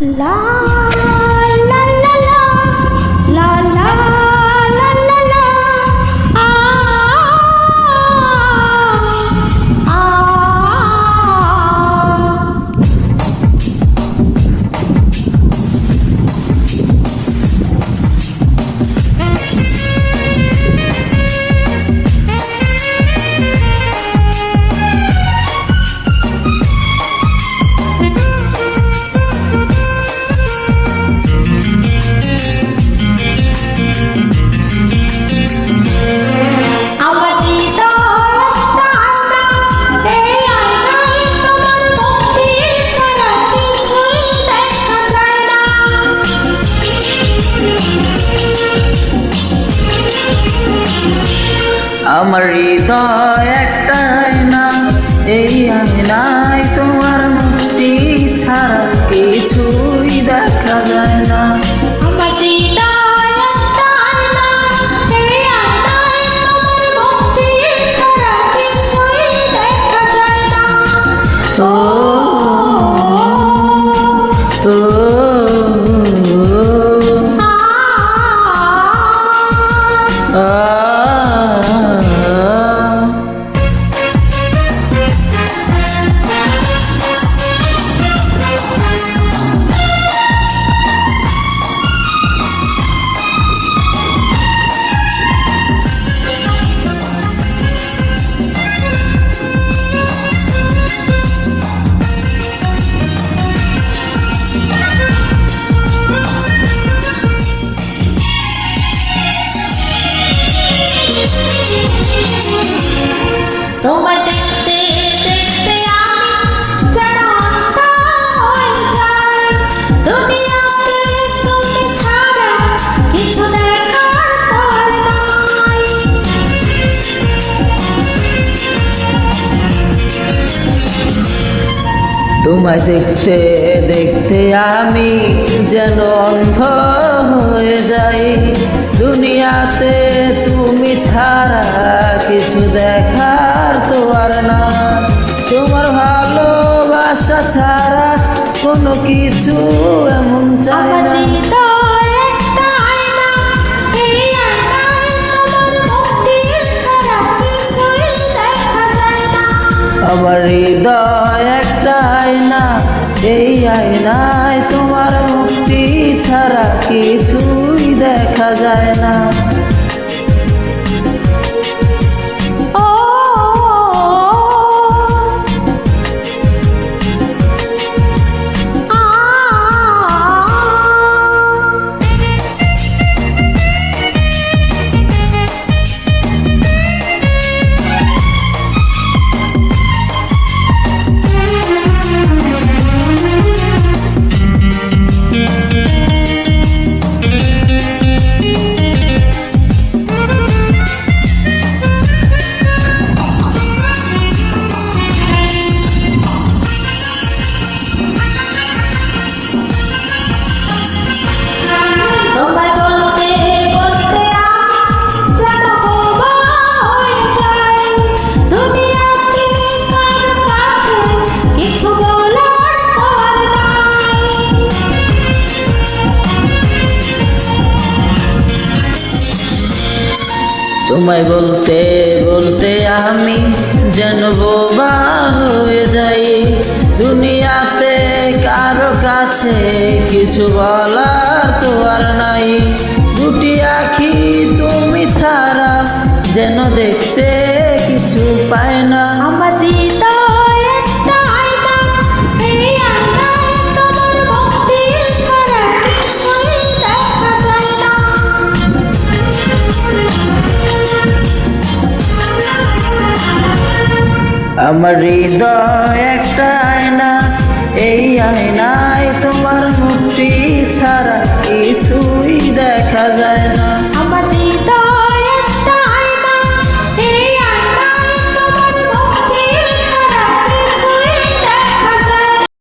La la la la la la la la la আমার হৃদয় একটা আয়না, এই আয়নায় তোমার মুক্তি ছাড়া কিছুই দেখা যায় না। আমার হৃদয় একটা আয়না, এই আয়নায় তোমার মুক্তি ছাড়া কিছুই দেখা যায় না। ও ও তোমায় দেখতে দেখতে আমি যেন অন্ধ হয়ে যাই। দুনিয়াতে তুমি ছাড়া কিছু দেখার পর নাই। তোমায় দেখতে দেখতে আমি যেন অন্ধ হয়ে যাই। দুনিয়াতে তুমি ছাড়া কিছু দেখার তো আর না। তোমার ভালোবাসা ছাড়া কোনো কিছু এমন চাই না। হৃদয় একটা আয়না, এই আয়নায় তোমার মুক্তি ছাড়া কিছুই দেখা যায় না। আমার হৃদয় একটা আয়না, এই আয়নায় তোমার মুক্তি ছাড়া কিছুই দেখা যায় না। তোমায় বলতে বলতে আমি যেন বোবা হয়ে যাই। দুনিয়াতে কারো কাছে কিছু বলার তো আর নাই। দুটি আখি তুমি ছাড়া যেন দেখতে কিছু পায় না। আমার হৃদয় একটা আয়না, এই আয়নায় তোমার মুক্তি ছাড়া কিছুই দেখা যায় না। আমার হৃদয় একটা আয়না, এই আয়নায় তোমার মুক্তি ছাড়া কিছুই দেখা যায় না।